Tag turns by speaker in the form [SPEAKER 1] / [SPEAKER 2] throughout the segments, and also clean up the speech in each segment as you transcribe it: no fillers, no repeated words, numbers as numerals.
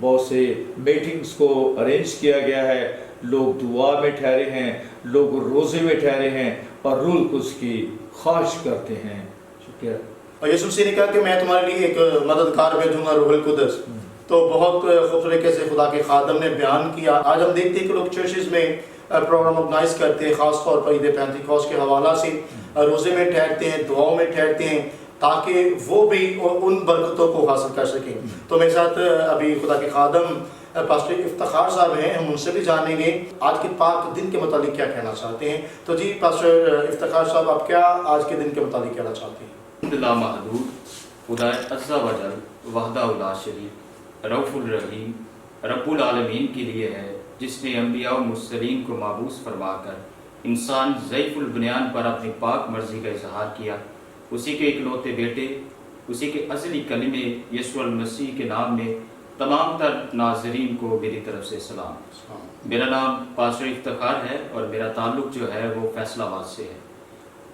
[SPEAKER 1] بہت سے میٹنگز کو ارینج کیا گیا ہے، لوگ دعا میں ٹھہرے ہیں، لوگ روزے میں ٹھہرے ہیں اور روح القدس کی خواہش کرتے ہیں۔ شکریہ۔
[SPEAKER 2] اور یسوع مسیح نے کہا کہ میں تمہارے لیے ایک مددگار بھیجوں گا، روح القدس۔ تو بہت خوبصورت طریقے سے خدا کے خادم نے بیان کیا۔ آج ہم دیکھتے ہیں کہ لوگ چرچز میں پروگرام آرگنائز کرتے ہیں، خاص طور پر عید پینتیکوست کے حوالہ سے روزے میں ٹھہرتے ہیں، دعاؤں میں ٹھہرتے ہیں، تاکہ وہ بھی ان برکتوں کو حاصل کر سکیں۔ تو میرے ساتھ ابھی خدا کے خادم پاسٹر افتخار صاحب ہیں، ہم ان سے بھی جانیں گے آج کے پاک دن کے متعلق کیا کہنا چاہتے ہیں۔ تو جی پاسٹر افتخار صاحب، آپ کیا آج کے دن کے متعلق کہنا چاہتے ہیں؟
[SPEAKER 3] لا محدود خدا عز و جل وحدہ لا شریک رؤوف الرحیم رب العالمین کے لیے ہے، جس نے انبیاء و مرسلین کو مبعوث فرما کر انسان ضعیف البنیان پر اپنی پاک مرضی کا اظہار کیا۔ اسی کے اکلوتے بیٹے، اسی کے ازلی کلمے یسوع المسیح کے نام میں تمام تر ناظرین کو میری طرف سے سلام۔ میرا نام پاسٹر افتخار ہے اور میرا تعلق جو ہے وہ فیصلہ آباد سے ہے۔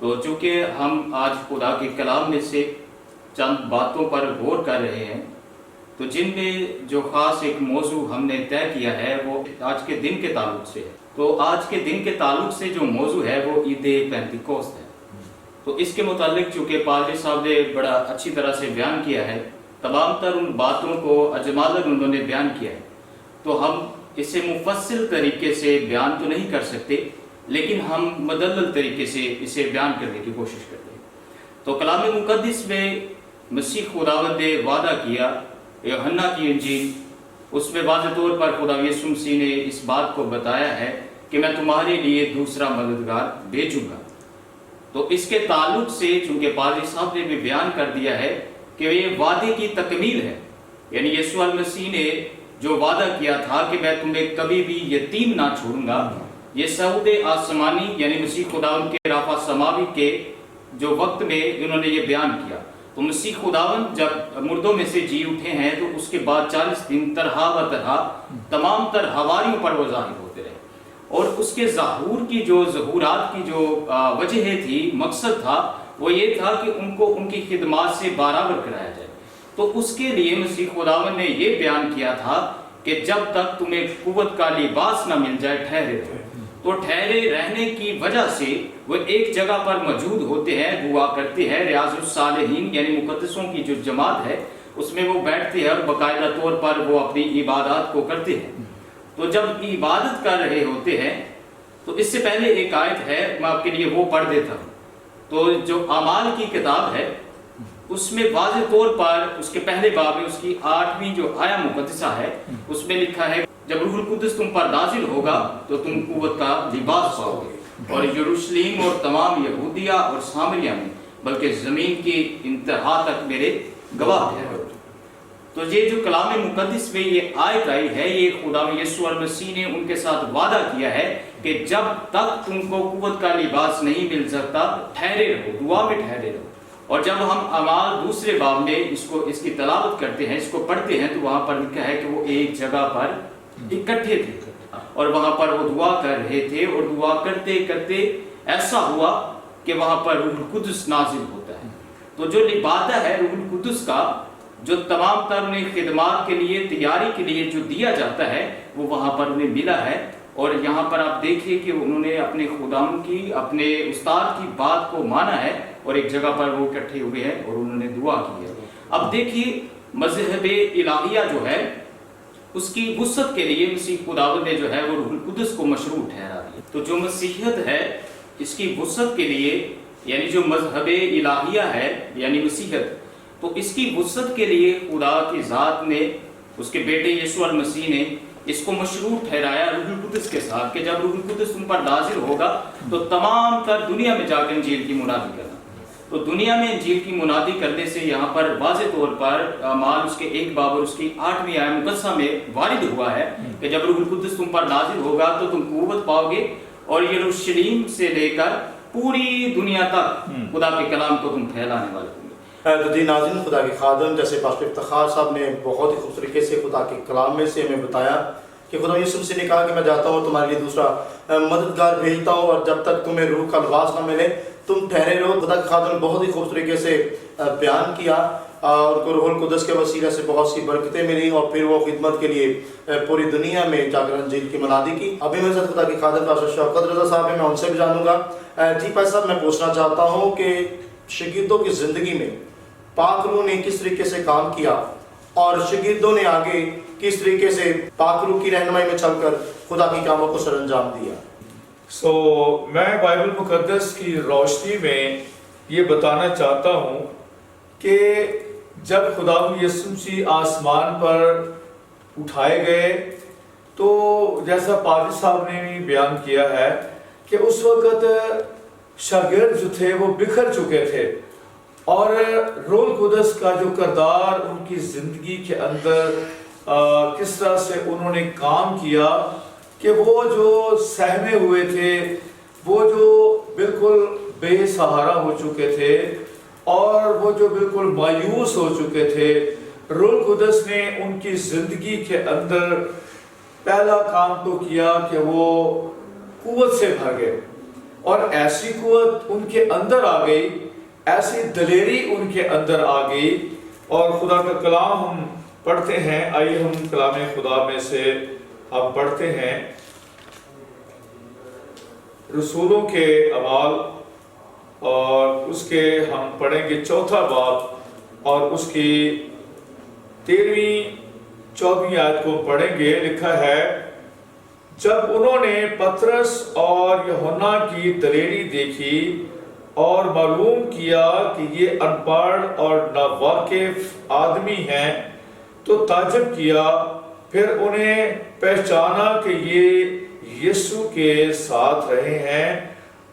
[SPEAKER 3] تو چونکہ ہم آج خدا کے کلام میں سے چند باتوں پر غور کر رہے ہیں، تو جن میں جو خاص ایک موضوع ہم نے طے کیا ہے وہ آج کے دن کے تعلق سے ہے۔ تو آج کے دن کے تعلق سے جو موضوع ہے وہ عید پینتیکوست ہے۔ تو اس کے متعلق چونکہ پادری صاحب نے بڑا اچھی طرح سے بیان کیا ہے، تمام تر ان باتوں کو اجمالاً انہوں نے بیان کیا ہے، تو ہم اسے مفصل طریقے سے بیان تو نہیں کر سکتے، لیکن ہم مدلل طریقے سے اسے بیان کرنے کی کوشش کرتے ہیں۔ تو کلام مقدس میں مسیح خداوند نے وعدہ کیا، یوحنا کی انجیل، اس میں واضح طور پر خدا یسوع مسیح نے اس بات کو بتایا ہے کہ میں تمہارے لیے دوسرا مددگار بھیجوں گا۔ تو اس کے تعلق سے چونکہ پادری صاحب نے بھی بیان کر دیا ہے کہ یہ وعدے کی تکمیل ہے، یعنی یسوع المسیح نے جو وعدہ کیا تھا کہ میں تمہیں کبھی بھی یتیم نہ چھوڑوں گا، یہ صعود آسمانی یعنی مسیح خداوند کے رفع سماوی کے جو وقت میں انہوں نے یہ بیان کیا۔ تو مسیح خداوند جب مردوں میں سے جی اٹھے ہیں تو اس کے بعد 40 دن طرح و طرح تمام تر حواریوں پر وہ ظاہر ہوتے رہے، اور اس کے ظہور کی جو ظہورات کی جو وجہ تھی، مقصد تھا، وہ یہ تھا کہ ان کو ان کی خدمات سے برابر کرایا جائے۔ تو اس کے لیے مسیح خداوند نے یہ بیان کیا تھا کہ جب تک تمہیں قوت کا لباس نہ مل جائے ٹھہرے رہو۔ تو ٹھہرے رہنے کی وجہ سے وہ ایک جگہ پر موجود ہوتے ہیں، دعا کرتے ہیں، ریاض الصالحین یعنی مقدسوں کی جو جماعت ہے اس میں وہ بیٹھتے ہیں اور باقاعدہ طور پر وہ اپنی عبادات کو کرتے ہیں۔ تو جب عبادت کر رہے ہوتے ہیں تو اس سے پہلے ایک آیت ہے، میں آپ کے لیے وہ پڑھ دیتا ہوں۔ تو جو اعمال کی کتاب ہے اس میں واضح طور پر اس کے پہلے باب میں اس کی 8ویں جو آیا مقدسہ ہے اس میں لکھا ہے، جب روح القدس تم پر نازل ہوگا تو تم قوت کا لباس پاؤ گے، اور یروشلم اور تمام یہودیہ اور سامریہ میں بلکہ زمین کی انتہا تک میرے گواہ ٹھہرو۔ تو یہ جو کلام مقدس میں یہ آیت آئی ہے، یہ خدا یسوع المسیح نے ان کے ساتھ وعدہ کیا ہے کہ جب تک تم کو قوت کا لباس نہیں مل سکتا ٹھہرے رہو، دعا میں ٹھہرے رہو۔ اور جب ہم اعمال دوسرے باب میں اس کی تلاوت کرتے ہیں، اس کو پڑھتے ہیں، تو وہاں پر لکھا ہے کہ وہ ایک جگہ پر اکٹھے تھے اور وہاں پر وہ دعا کر رہے تھے، اور دعا کرتے کرتے ایسا ہوا کہ وہاں پر روح القدس نازل ہوتا ہے۔ تو جو لبادہ ہے روح القدس کا، جو تمام تر انہیں خدمات کے لیے، تیاری کے لیے جو دیا جاتا ہے، وہ وہاں پر انہیں ملا ہے۔ اور یہاں پر آپ دیکھیے کہ انہوں نے اپنے خداوند کی، اپنے استاد کی بات کو مانا ہے، اور ایک جگہ پر وہ اکٹھے ہوئے ہیں اور انہوں نے دعا کی ہے۔ اب دیکھیے مذہب الہیہ جو ہے اس کی وسعت کے لیے مسیح خداوند نے جو ہے وہ روح القدس کو مشروع ٹھہرا دیا۔ تو جو مسیحیت ہے اس کی وسعت کے لیے، یعنی جو مذہب الہیہ ہے یعنی مسیحیت، تو اس کی وسعت کے لیے خدا کی ذات نے، اس کے بیٹے یسوع المسیح نے اس کو مشروع ٹھہرایا روح القدس کے ساتھ، کہ جب روح القدس تم پر نازل ہوگا تو تمام تر دنیا میں جا کر انجیل کی منادی کرنا۔ تو دنیا میں انجیل کی منادی کرنے سے یہاں پر واضح طور پر اعمال اس کے 1 باب اور اس کی 8ویں آیت مقدسہ میں وارد ہوا ہے کہ جب روح القدس تم پر نازل ہوگا تو تم قوت پاؤ گے، اور یروشلم سے لے کر پوری دنیا تک خدا کے کلام کو تم پھیلانے والے ہوں گے۔
[SPEAKER 2] تو جی ناظرین، خدا کے خادم جیسے پاسٹر افتخار صاحب نے بہت ہی خوبصورت طریقے سے خدا کے کلام میں سے ہمیں بتایا کہ خدا یسوع مسیح نے کہا کہ میں جاتا ہوں تمہارے لیے دوسرا مددگار بھیجتا ہوں، اور جب تک تمہیں روح کا لباس نہ ملے تم ٹھہرے رہو۔ خدا کے خادم نے بہت ہی خوبصورت طریقے سے بیان کیا، اور کو روح القدس کے وسیلہ سے بہت سی برکتیں ملی اور پھر وہ خدمت کے لیے پوری دنیا میں جا کر انجیل کی منادی کی. ابھی میرے ساتھ خدا کی خادم پاسٹر شوکت رضا صاحب ہیں, میں ان سے بھی جانوں گا. جی پاسٹر صاحب, میں پوچھنا چاہتا ہوں کہ شاگردوں کی زندگی میں پاک روح نے کس طریقے سے کام کیا اور شاگردوں نے آگے کس طریقے سے پاک روح کی رہنمائی میں چل کر خدا کی کاموں کو سر انجام دیا.
[SPEAKER 1] میں بائبل مقدس کی روشنی میں یہ بتانا چاہتا ہوں کہ جب خدا یسوع مسیح آسمان پر اٹھائے گئے تو جیسا پادری صاحب نے بھی بیان کیا ہے کہ اس وقت شاگرد جو تھے وہ بکھر چکے تھے اور روح القدس کا جو کردار ان کی زندگی کے اندر کس طرح سے انہوں نے کام کیا کہ وہ جو سہمے ہوئے تھے, وہ جو بالکل بے سہارا ہو چکے تھے اور وہ جو بالکل مایوس ہو چکے تھے, روح القدس نے ان کی زندگی کے اندر پہلا کام تو کیا کہ وہ قوت سے بھر گئے اور ایسی قوت ان کے اندر آ گئی, ایسی دلیری ان کے اندر آ گئی. اور خدا کا کلام ہم پڑھتے ہیں, آئیے ہم کلام خدا میں سے ہم پڑھتے ہیں رسولوں کے اعمال اور اس کے ہم پڑھیں گے 4 باب اور اس کی 13-14 آیت کو پڑھیں گے. لکھا ہے, جب انہوں نے پطرس اور یوحنا کی دلیری دیکھی اور معلوم کیا کہ یہ ان پڑھ اور ناواقف آدمی ہیں تو تعجب کیا. پھر انہیں پہچانا کہ یہ یسوع کے ساتھ رہے ہیں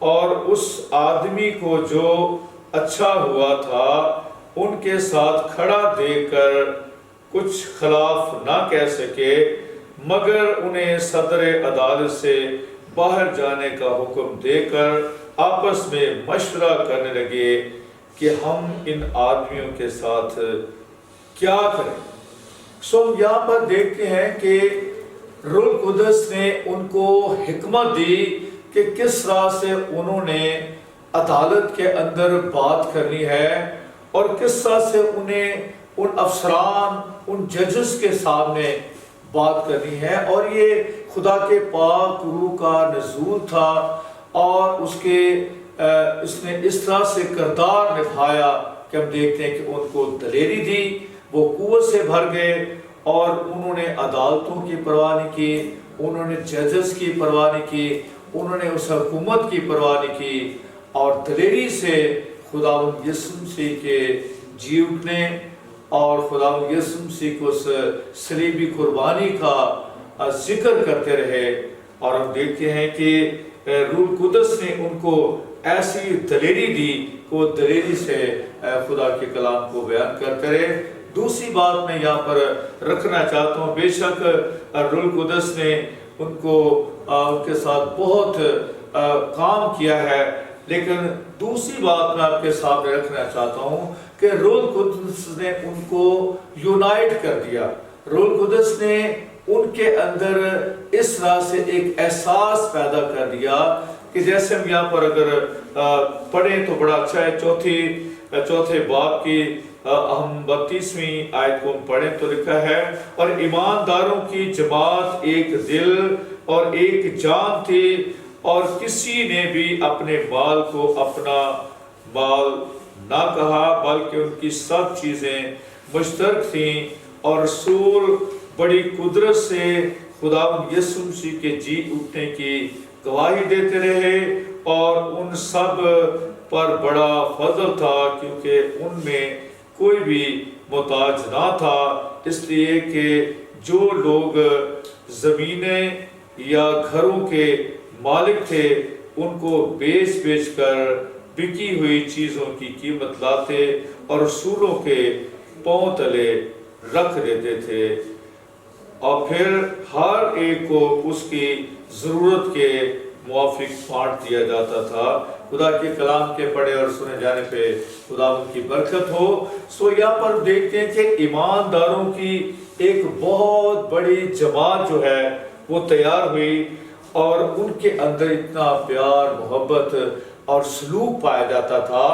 [SPEAKER 1] اور اس آدمی کو جو اچھا ہوا تھا ان کے ساتھ کھڑا دیکھ کر کچھ خلاف نہ کہہ سکے, مگر انہیں صدر عدالت سے باہر جانے کا حکم دے کر آپس میں مشورہ کرنے لگے کہ ہم ان آدمیوں کے ساتھ کیا کریں. ہم یہاں پر دیکھتے ہیں کہ روح القدس نے ان کو حکمت دی کہ کس طرح سے انہوں نے عدالت کے اندر بات کرنی ہے اور کس طرح سے انہیں ان افسران, ان ججز کے سامنے بات کرنی ہے. اور یہ خدا کے پاک روح کا نزول تھا اور اس نے اس طرح سے کردار نبھایا کہ ہم دیکھتے ہیں کہ ان کو دلیری دی, وہ قوت سے بھر گئے اور انہوں نے عدالتوں کی پرواہ نہیں کی, انہوں نے ججز کی پرواہ نہیں کی, انہوں نے اس حکومت کی پرواہ نہیں کی اور دلیری سے خداوند یسوع مسیح کے جی اٹھنے اور خداوند یسوع مسیح کو اس صلیبی قربانی کا ذکر کرتے رہے. اور ہم دیکھتے ہیں کہ روح القدس نے ان کو ایسی دلیری دی کہ وہ دلیری سے خدا کے کلام کو بیان کرتے رہے. دوسری بات میں یہاں پر رکھنا چاہتا ہوں, بے شک روح القدس نے ان کو ان کے ساتھ بہت کام کیا ہے, لیکن دوسری بات میں آپ کے سامنے رکھنا چاہتا ہوں کہ روح القدس نے ان کو یونائٹ کر دیا. روح القدس نے ان کے اندر اس طرح سے ایک احساس پیدا کر دیا کہ جیسے ہم یہاں پر اگر پڑھیں تو بڑا اچھا ہے. چوتھے باب کی ہم 32ویں آیت کو پڑھیں تو لکھا ہے, اور ایمانداروں کی جماعت ایک دل اور ایک جان تھی اور کسی نے بھی اپنے مال کو اپنا مال نہ کہا بلکہ ان کی سب چیزیں مشترک تھیں. اور رسول بڑی قدرت سے خداوند یسوع مسیح کے جی اٹھنے کی گواہی دیتے رہے اور ان سب پر بڑا فضل تھا کیونکہ ان میں کوئی بھی محتاج نہ تھا, اس لیے کہ جو لوگ زمینیں یا گھروں کے مالک تھے ان کو بیچ کر بکی ہوئی چیزوں کی قیمت لاتے اور رسولوں کے پاؤں تلے رکھ دیتے تھے اور پھر ہر ایک کو اس کی ضرورت کے موافق بانٹ دیا جاتا تھا. خدا کے کلام کے پڑھے اور سنے جانے پہ خدا ان کی برکت ہو. یہاں پر دیکھتے ہیں کہ ایمانداروں کی ایک بہت بڑی جماعت جو ہے وہ تیار ہوئی اور ان کے اندر اتنا پیار, محبت اور سلوک پایا جاتا تھا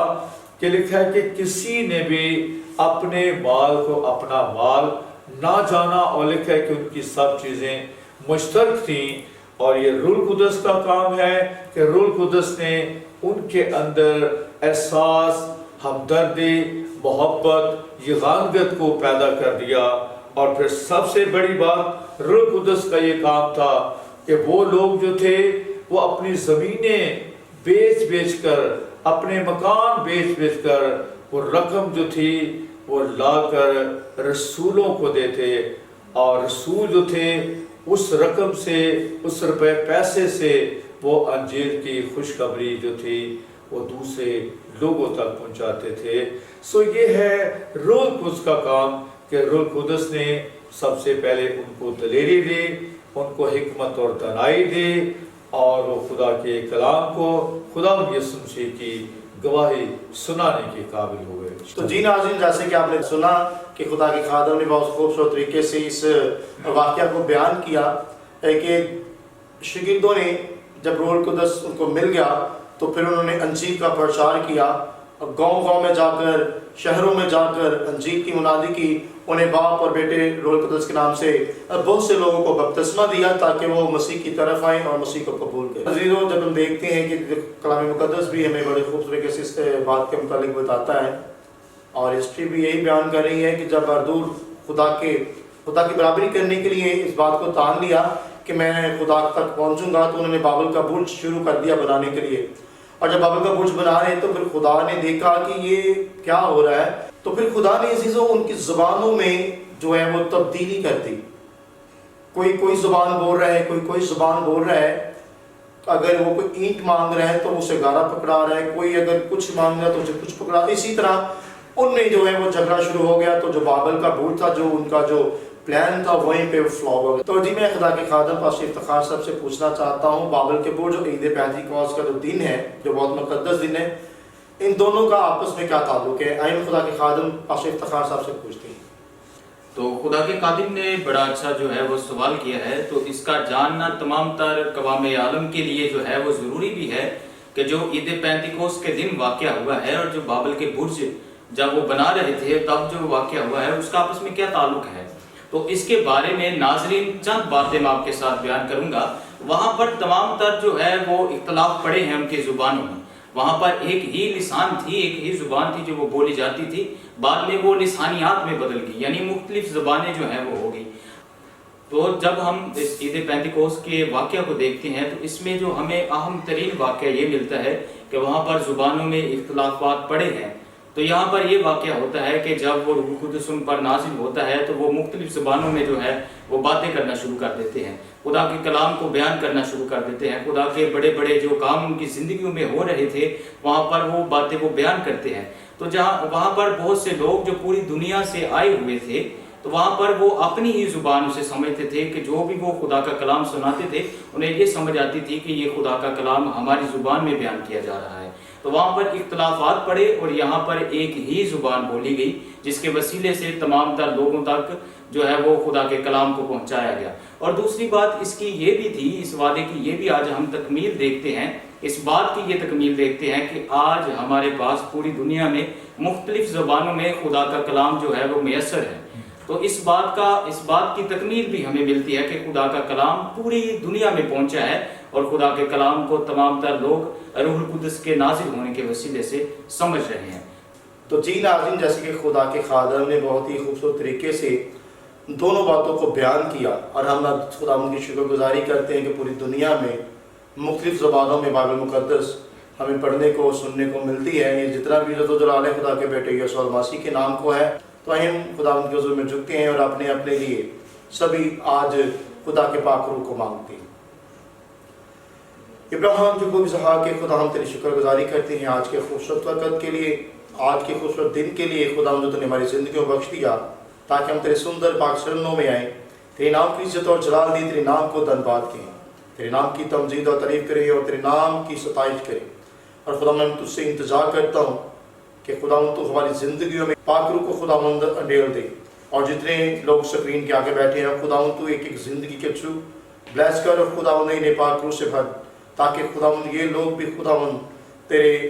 [SPEAKER 1] کہ لکھا ہے کہ کسی نے بھی اپنے مال کو اپنا مال نہ جانا، اور لکھا ہے کہ ان کی سب چیزیں مشترک تھیں، اور یہ روح القدس کا کام ہے کہ روح القدس نے ان کے اندر احساس، ہمدردی، محبت، یگانگت کو پیدا کر دیا۔ اور پھر سب سے بڑی بات روح القدس کا یہ کام تھا کہ وہ لوگ جو تھے وہ اپنی زمینیں بیچ کر، اپنے مکان بیچ کر وہ رقم جو تھی وہ لا کر رسولوں کو دیتے، اور رسول جو تھے اس رقم سے، اس روپے پیسے سے وہ انجیل کی خوشخبری جو تھی وہ دوسرے لوگوں تک پہنچاتے تھے۔ سو یہ ہے روح القدس کا کام کہ روح القدس نے سب سے پہلے ان کو دلیری دی، ان کو حکمت اور دانائی دی، اور وہ خدا کے کلام کو، خدا یسوع مسیح کی گواہی سنانے کے قابل ہوئے۔
[SPEAKER 2] تو جی ناظرین، جیسے کہ آپ نے سنا کہ خدا کے خادم نے بہت خوبصورت طریقے سے اس واقعہ کو بیان کیا کہ شاگردوں نے جب روح القدس ان کو مل گیا تو پھر انہوں نے انجیل کا پرچار کیا، گاؤں میں جا کر، شہروں میں جا کر انجیل کی منادی کی، انہیں باپ اور بیٹے روح القدس کے نام سے بہت سے لوگوں کو بپتسمہ دیا تاکہ وہ مسیح کی طرف آئیں اور مسیح کو قبول کریں۔ عزیزو، جب ہم دیکھتے ہیں کہ کلام مقدس بھی ہمیں بڑے خوبصورت طریقے سے اس بات کے متعلق بتاتا ہے، اور ہسٹری بھی یہی بیان کر رہی ہے کہ جب اردور خدا کی برابری کرنے کے لیے اس بات کو تان لیا کہ میں خدا تک پہنچوں گا، تو انہوں نے بابل کا برج شروع کر دیا بنانے کے لیے، اور جب بابل کا برج بنا رہے تو پھر خدا نے دیکھا کہ یہ کیا ہو رہا ہے، تو پھر خدا نے عزیزوں ان کی زبانوں میں جو ہے وہ تبدیلی کر دی۔ کوئی زبان بول رہا ہے، کوئی زبان بول رہا ہے، اگر وہ کوئی اینٹ مانگ رہا ہے تو اسے گارا پکڑا رہا ہے، کوئی اگر کچھ مانگ رہا ہے تو اسے کچھ پکڑا، اسی طرح ان میں جو ہے وہ جھگڑا شروع ہو گیا، تو جو بابل کا برج تھا، جو ان کا جو پلان تھا، وہیں پہ فلاپ ہو گیا۔ تو جی میں خدا کے خادم پاسٹر افتخار صاحب سے پوچھنا چاہتا ہوں، بابل کے برج اور عید پینتیکوست کا جو دن ہے، جو بہت مقدس دن ہے، ان دونوں کا آپس میں کیا تعلق ہے؟ آئیں خدا کے خادم پاسٹر افتخار صاحب سے پوچھتے ہیں۔
[SPEAKER 3] تو خدا کے خادم نے بڑا اچھا جو ہے وہ سوال کیا ہے، تو اس کا جاننا تمام تر قوام عالم کے لیے جو ہے وہ ضروری بھی ہے کہ جو عید پینتیکوست کے دن واقعہ ہوا ہے اور جو بابل کے برج جب وہ بنا رہے تھے تب جو واقعہ ہوا ہے اس کا آپس میں کیا تعلق ہے، تو اس کے بارے میں ناظرین چند باتیں میں آپ کے ساتھ بیان کروں گا۔ وہاں پر تمام تر جو ہے وہ اختلاف پڑے ہیں ان کی زبانوں میں، وہاں پر ایک ہی لسان تھی، ایک ہی زبان تھی جو وہ بولی جاتی تھی، بعد میں وہ لسانیات میں بدل گئی، یعنی مختلف زبانیں جو ہیں وہ ہو گئی۔ تو جب ہم اس عید پینتیکوست کے واقعہ کو دیکھتے ہیں تو اس میں جو ہمیں اہم ترین واقعہ یہ ملتا ہے کہ وہاں پر زبانوں میں اختلافات پڑے ہیں۔ تو یہاں پر یہ واقعہ ہوتا ہے کہ جب وہ روح القدس ان پر نازل ہوتا ہے تو وہ مختلف زبانوں میں جو ہے وہ باتیں کرنا شروع کر دیتے ہیں، خدا کے کلام کو بیان کرنا شروع کر دیتے ہیں، خدا کے بڑے بڑے جو کام ان کی زندگیوں میں ہو رہے تھے وہاں پر وہ باتیں وہ بیان کرتے ہیں۔ تو وہاں پر بہت سے لوگ جو پوری دنیا سے آئے ہوئے تھے تو وہاں پر وہ اپنی ہی زبان اسے سمجھتے تھے کہ جو بھی وہ خدا کا کلام سناتے تھے انہیں یہ سمجھ آتی تھی کہ یہ خدا کا کلام ہماری زبان میں بیان کیا جا رہا ہے۔ تو وہاں پر اختلافات پڑے اور یہاں پر ایک ہی زبان بولی گئی جس کے وسیلے سے تمام تر لوگوں تک جو ہے وہ خدا کے کلام کو پہنچایا گیا۔ اور دوسری بات اس کی یہ بھی تھی، اس وعدے کی یہ بھی آج ہم تکمیل دیکھتے ہیں، اس بات کی یہ تکمیل دیکھتے ہیں کہ آج ہمارے پاس پوری دنیا میں مختلف زبانوں میں خدا کا کلام جو ہے وہ میسر ہے۔ تو اس بات کی تکمیل بھی ہمیں ملتی ہے کہ خدا کا کلام پوری دنیا میں پہنچا ہے اور خدا کے کلام کو تمام تر لوگ روح القدس کے نازل ہونے کے وسیلے سے سمجھ رہے ہیں۔
[SPEAKER 2] تو جی ناظرین، جیسے کہ خدا کے خادم نے بہت ہی خوبصورت طریقے سے دونوں باتوں کو بیان کیا، اور ہم خدا ان کی شکر گزاری کرتے ہیں کہ پوری دنیا میں مختلف زبانوں میں بائبل مقدس ہمیں پڑھنے کو سننے کو ملتی ہے۔ یہ جتنا بھی عزت و جلال ہے خدا کے بیٹے یسوع مسیح کے نام کو ہے۔ تو ہم خدا ان کے حضور میں جھکتے ہیں اور اپنے لیے سبھی آج خدا کے پاک روح کو مانگتے ہیں۔ ابراہیم جو اسحاق کے خدا ہم تیری شکر گزاری کرتے ہیں آج کے خوبصورت وقت کے لیے، آج کے خوبصورت دن کے لیے۔ خدا جو تو نے ہماری زندگیوں میں بخش دیا تاکہ ہم تیرے سندر پاک سرنوں میں آئیں، تیرے نام کی عزت اور جلال دی، تیرے نام کو دھنیواد کہیں، تیرے نام کی تمجید اور تعریف کریں اور تیرے نام کی ستائش کریں۔ اور خدا میں تجھ سے انتظار کرتا ہوں کہ خدا تو ہماری زندگیوں میں پاک روح کو خدا انڈیل دے، اور جتنے لوگ سکرین کے آگے بیٹھے ہیں خدا تو ایک ایک زندگی کے تھرو بلیس کر، اور خدا انہیں پاک روح سے بھر، تاکہ خدا یہ لوگ بھی خدا تیرے